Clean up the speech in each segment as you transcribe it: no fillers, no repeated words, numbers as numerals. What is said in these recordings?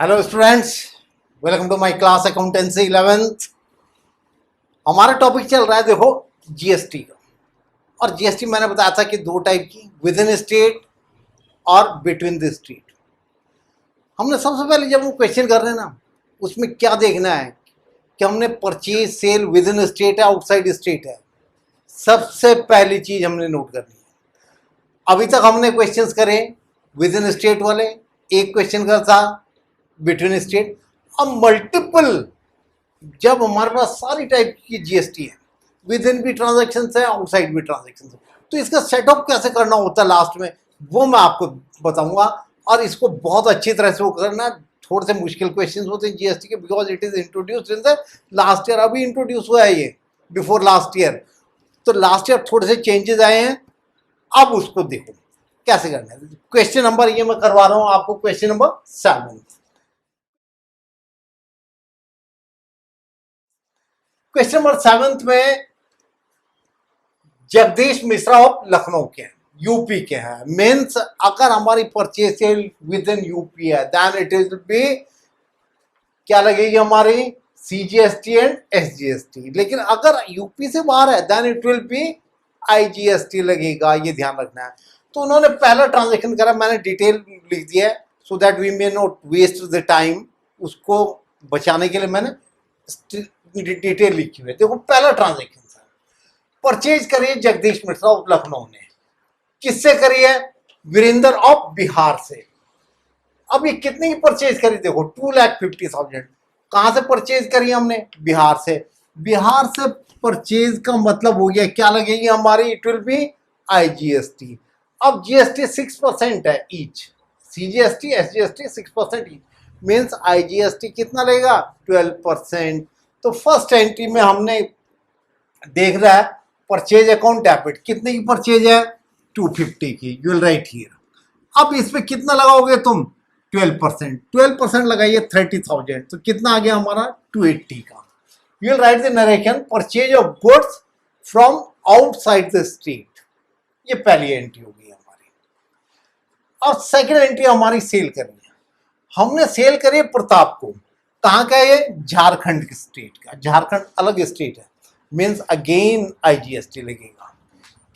Hello students, welcome to my class accountancy 11th। हमारा topic चल रहा है, देखो, जीएसटी का। और जीएसटी मैंने बताया था कि दो टाइप की, विद इन स्टेट और बिटवीन द स्टेट। हमने सबसे पहले जब हम क्वेश्चन कर रहे हैं ना, उसमें क्या देखना है कि हमने purchase sale with in state है, आउटसाइड स्टेट है। सबसे पहली चीज हमने नोट करनी है। अभी तक हमने क्वेश्चंस करे विद इन स्टेट वाले, एक क्वेश्चन का था बिटवीन स्टेट। अब मल्टीपल, जब हमारे पास सारी टाइप की जीएसटी है, विद इन भी ट्रांजेक्शन है, आउटसाइड भी ट्रांजेक्शन है, तो इसका सेटअप कैसे करना होता है लास्ट में, वो मैं आपको बताऊंगा। और इसको बहुत अच्छी तरह से वो करना। थोड़े से मुश्किल क्वेश्चन होते हैं जीएसटी के, because it is introduced in the last year. अभी इंट्रोड्यूस हुआ है ये, बिफोर लास्ट ईयर। तो लास्ट ईयर थोड़े से चेंजेस आए हैं। अब उसको देखो कैसे करना है। क्वेश्चन नंबर ये मैं करवा रहा हूं आपको, क्वेश्चन नंबर 7। क्वेश्चन नंबर 7 में जगदीश मिश्रा ऑफ लखनऊ के हैं, यूपी के हैं। मीन्स अगर हमारी purchase sale with in UP है, देन इट इज बी क्या लगेगी हमारी, सीजीएसटी एंड एसजीएसटी। लेकिन अगर यूपी से बाहर है, then it will be IGST लगेगा, ये ध्यान रखना है। तो उन्होंने पहला ट्रांजेक्शन करा, मैंने डिटेल लिख दिया है so that we may not waste the time. उसको बचाने के लिए मैंने डिटेल लिखी हुई है। देखो, पहला ट्रांजेक्शन परचेज करी है जगदीश मिश्रा ऑफ लखनऊ ने। किससे करी है? वीरेंद्र ऑफ बिहार से। अब ये कितने की परचेज करी? देखो, 2,50,000। कहां से परचेज करी हमने? बिहार से। बिहार से परचेज का मतलब हो गया क्या लगेगी हमारी, इट विल बी आईजीएसटी। अब जीएसटी 6% है each, CGST SGST 6% each. Means IGST कितना लेगा? 12%। तो फर्स्ट एंट्री में हमने देख रहा है परचेज अकाउंट डेबिट, कितने की परचेज है? 250 की। You will write here. अब इसमें कितना लगाओगे तुम? 12%। 12% लगाइए 30,000, तो कितना आ गया हमारा? 280 का। You will write the narration, purchase of goods from outside the state. ये पहली एंट्री होगी हमारी। अब सेकेंड एंट्री हमारी सेल करनी है। हमने सेल करी प्रताप को। कहाँ का है ये? झारखंड के स्टेट का। झारखंड अलग स्टेट है, मीन्स अगेन आईजीएसटी लगेगा।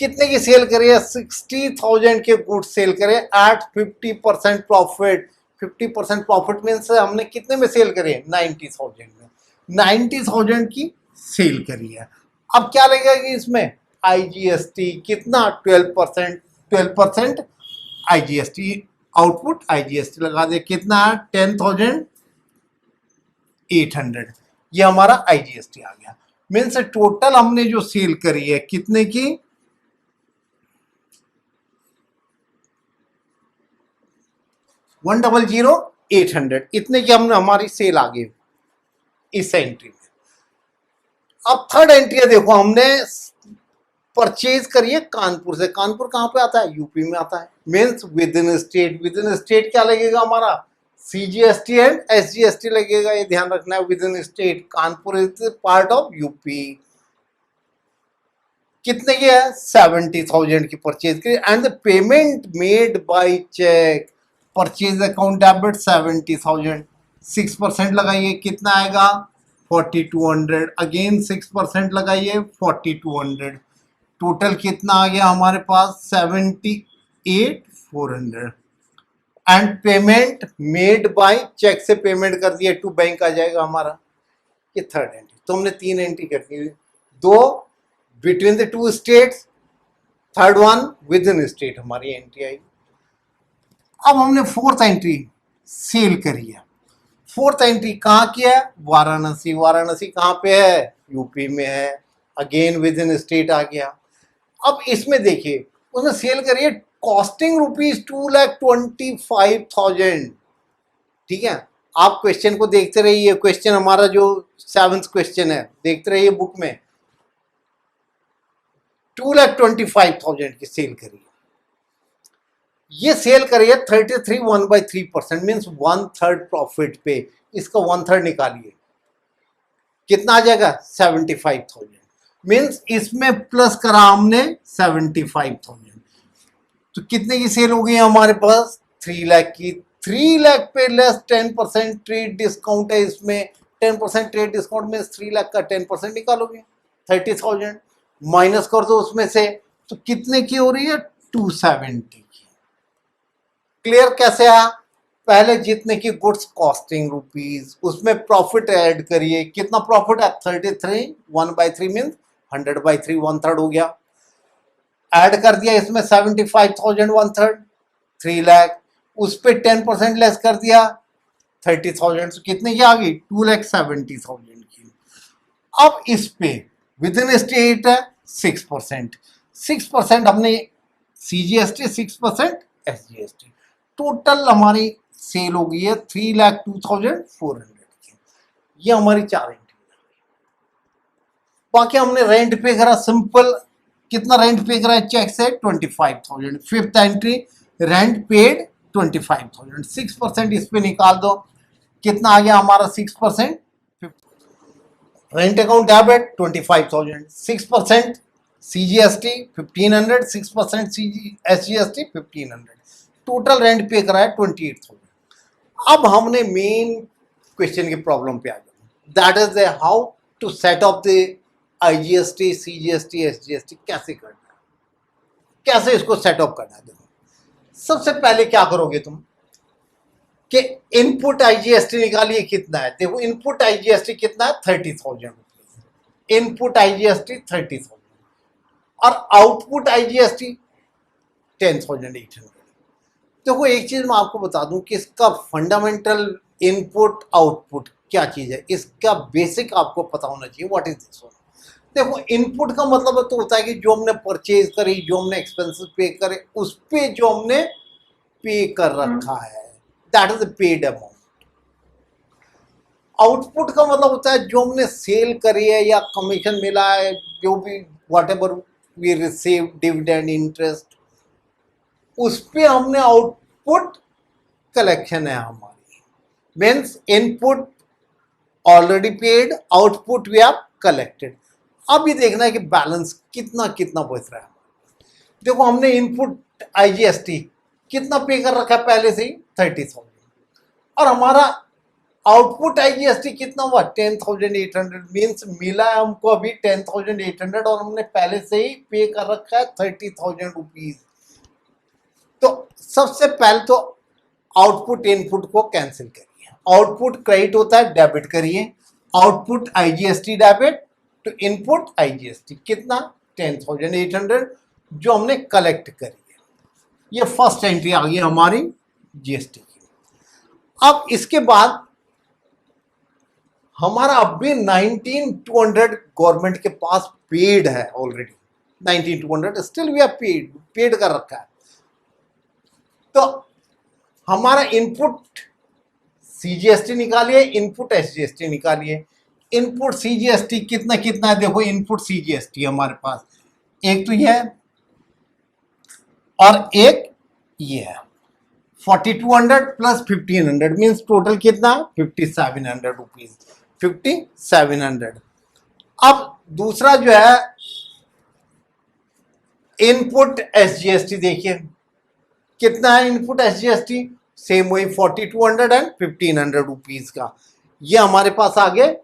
कितने की सेल करिए? 60,000 के गुड्स सेल करे एट 50% प्रॉफिट। 50% प्रॉफिट मीन्स हमने कितने में सेल करिए? 90,000 में। 90,000 की सेल करी है। अब क्या लगेगा कि इसमें आईजीएसटी कितना? 12%। 12% आईजीएसटी आउटपुट, आईजीएसटी लगा दे, कितना? 10,800। ये हमारा आईजीएसटी आ गया। मीन्स टोटल हमने जो सेल करी है कितने की? 1,00,800। इतने की हमने हमारी सेल आ गई इस एंट्री में। अब थर्ड एंट्री है, देखो, हमने परचेज करिए कानपुर से। कानपुर कहां पे आता है? यूपी में आता है। Means with in state. With in state क्या लगेगा हमारा? सीजीएसटी एंड एसजीएसटी लगेगा, ये ध्यान रखना है। Within state Kanpur is part of UP. कितने की है? 70,000 की परचेज की। And the payment made by cheque, purchase account debit 70,000। 6% लगाइए, कितना आएगा? 4,200। अगेन 6% लगाइए, 4,200। टोटल कितना आ गया हमारे पास? 78,400। And payment made by cheque से पेमेंट कर दिया, टू बैंक आ जाएगा हमारा। ये थर्ड एंट्री। तो हमने 3 एंट्री कर दी, 2 between the 2 states, third one with in state हमारी एंट्री आई। अब हमने फोर्थ एंट्री सेल करी है। फोर्थ एंट्री कहाँ की है? वाराणसी। वाराणसी कहाँ पे है? यूपी में है। अगेन विद इन स्टेट आ गया। अब इसमें देखिए, उसने सेल करी है कॉस्टिंग रुपीज 2,25,000। ठीक है, आप क्वेश्चन को देखते रहिए। क्वेश्चन हमारा जो 7th क्वेश्चन है, देखते रहिए बुक में। 2,25,000 की सेल करी है। ये सेल करिए 33 1/3%, मीन्स 1/3 प्रॉफिट पे। इसका 1/3 निकालिए, कितना आ जाएगा? 75,000। मीन्स इसमें प्लस करा हमने 75,000। तो कितने की सेल हो गई हमारे पास? 3 लाख की। 3 लाख पे लेस 10% ट्रेड डिस्काउंट है इसमें। 10% ट्रेड डिस्काउंट में 3 लाख का 10% निकालोगे 30,000, माइनस कर दो उसमें से, तो कितने की हो रही है 270 की। क्लियर कैसे है? पहले जितने की गुड्स कॉस्टिंग रुपीज, उसमें प्रॉफिट ऐड करिए। कितना प्रॉफिट है 33, 1/3 मीन्स 100/3, 1/3 हो गया। ऐड कर दिया इसमें 75,000, 1/3 3 लाख, उस पर 10% लेस कर दिया 30,000, कितने की आ गई 2,70,000 की। अब इस पे विद इन स्टेट है 6%, 6% हमने CGST, 6% SGST, टोटल हमारी सेल हो गई है 3,02,400 की। ये हमारी 4 एंट्री। बाकी हमने रेंट पे करा सिंपल, कितना रेंट पे करा है चेक से 25,000। फिफ्थ एंट्री रेंट पेड 25,000, 6% इस पे निकाल दो, कितना आ गया हमारा 6%। Rent account debit 25,000, 6% CGST 1,500, 6% SGST 1,500, total rent पे करा है 28,000। अब हमने मेन क्वेश्चन की प्रॉब्लम पे आ गए, that is how to set up the IGST, CGST, SGST कैसे करना है, कैसे इसको सेटअप करना है। देखो सबसे पहले क्या करोगे तुम कि इनपुट IGST निकालिए, कितना है देखो, इनपुट IGST कितना है 30,000 रुपीज, इनपुट IGST 30,000 और आउटपुट IGST 10,800। देखो एक चीज मैं आपको बता दूं कि इसका फंडामेंटल इनपुट आउटपुट क्या चीज है, इसका बेसिक आपको पता होना चाहिए। What is this one? देखो इनपुट का मतलब तो होता है कि जो हमने परचेज करी, जो हमने एक्सपेंसेस पे करे, उस पे जो हमने पे कर रखा है, that is paid amount. Output का मतलब होता है जो हमने सेल करी है या कमीशन मिला है, जो भी whatever we receive dividend interest, उस पे हमने आउटपुट कलेक्शन है हमारी। Means input already paid, output we have collected. अब ये देखना है कि बैलेंस कितना कितना बच रहा है। देखो हमने इनपुट IGST कितना पे कर रखा है पहले से ही 30,000, और हमारा आउटपुट IGST कितना हुआ 10,800, मीन्स मिला है हमको अभी 10,800 और हमने पहले से ही पे कर रखा है 30,000 रुपीज। तो सबसे पहले तो आउटपुट इनपुट को कैंसिल करिए, आउटपुट क्रेडिट होता है डेबिट करिए, आउटपुट IGST डेबिट तो इनपुट IGST कितना 10,800 जो हमने कलेक्ट करी है। ये फर्स्ट एंट्री आ गई हमारी GST की। अब इसके बाद हमारा अब भी 19,200 गवर्नमेंट के पास पेड है already, 19,200 still we are paid कर रखा है। तो हमारा इनपुट CGST निकालिए, इनपुट SGST निकालिए। इनपुट CGST कितना कितना है देखो, इनपुट CGST हमारे पास एक तो ये है और एक ये है 4,200 प्लस 1,500 मीन्स टोटल कितना 5,700 रुपीज, 5,700। अब दूसरा जो है इनपुट SGST देखिए कितना है, इनपुट SGST सेम वही 4,200 एंड 1,500 रुपीज का, ये हमारे पास आ गए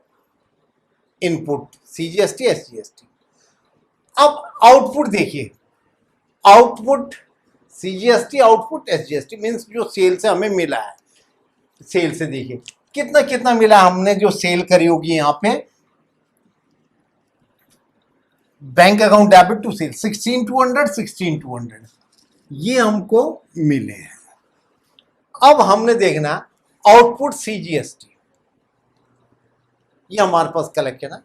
इनपुट CGST SGST। अब आउटपुट देखिए, output CGST output SGST means जो सेल से हमें मिला है, सेल से देखिए कितना कितना मिला हमने जो सेल करी होगी यहां पे, bank account debit to sale 16,200, 16,200 ये हमको मिले हैं। अब हमने देखना आउटपुट CGST, ये हमारे पास कलेक्शन है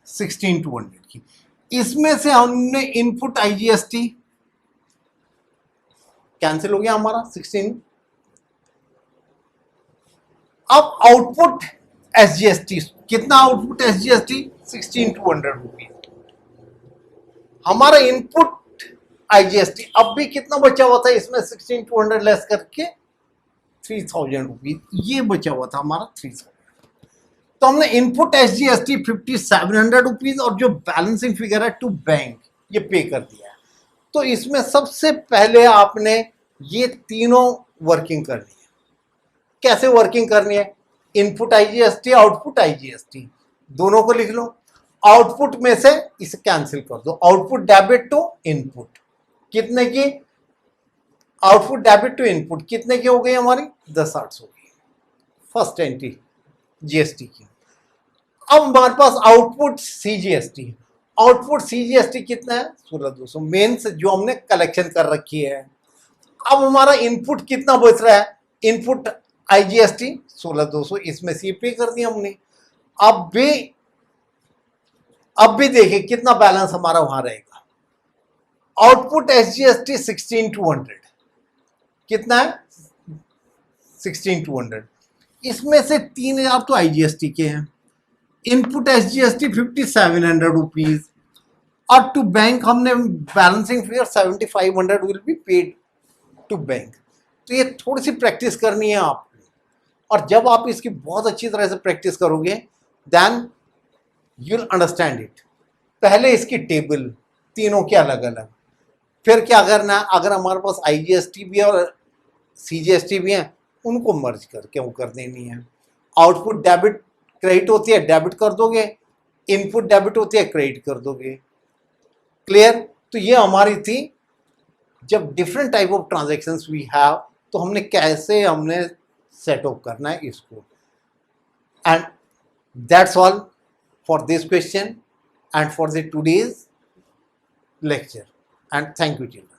16,200 की, इसमें से हमने इनपुट IGST कैंसिल हो गया हमारा 16। अब आउटपुट SGST कितना, आउटपुट SGST 16,200 रुपीज। हमारा इनपुट IGST अब भी कितना बचा हुआ था इसमें 16,200 लेस करके 3,000 रुपीज, ये बचा हुआ था हमारा 3,000। तो हमने इनपुट SGST 5,700 रुपीज और जो बैलेंसिंग फिगर है टू बैंक ये पे कर दिया है। तो इसमें सबसे पहले आपने ये तीनों वर्किंग करनी है, कैसे वर्किंग करनी है, इनपुट आईजीएसटी आउटपुट आईजीएसटी दोनों को लिख लो। आउटपुट में से इसे कैंसिल कर दो, आउटपुट डेबिट टू इनपुट कितने की, आउटपुट डेबिट टू इनपुट कितने की हो गई हमारी 10,800 की फर्स्ट एंट्री जीएसटी की। अब हमारे पास आउटपुट सीजीएसटी, आउटपुट सीजीएसटी कितना है 16,200 मेंस जो हमने कलेक्शन कर रखी है। अब हमारा इनपुट कितना बच रहा है, इनपुट आईजीएसटी 16,200 इसमें से पे कर दिया हमने। अब भी देखिए कितना बैलेंस हमारा वहां रहेगा। आउटपुट एसजीएसटी 16,200 कितना है 16,200, इसमें से 3,000 तो आईजीएसटी के हैं। इनपुट एसजीएसटी 5,700 रुपीज और टू बैंक हमने balancing figure 7,500 will be paid to bank. तो ये थोड़ी सी प्रैक्टिस करनी है आपको, और जब आप इसकी बहुत अच्छी तरह से प्रैक्टिस करोगे then you will understand it. पहले इसकी टेबल तीनों के अलग अलग, फिर क्या करना है, अगर हमारे पास आईजीएसटी भी है और सीजीएसटी भी है उनको मर्ज करके वो कर देनी है। आउटपुट डेबिट क्रेडिट होती है डेबिट कर दोगे, इनपुट डेबिट होती है क्रेडिट कर दोगे। क्लियर? तो ये हमारी थी जब different type of transactions we have, तो हमने कैसे सेट अप करना है इसको। And that's all for this question and for the today's lecture, and thank you children.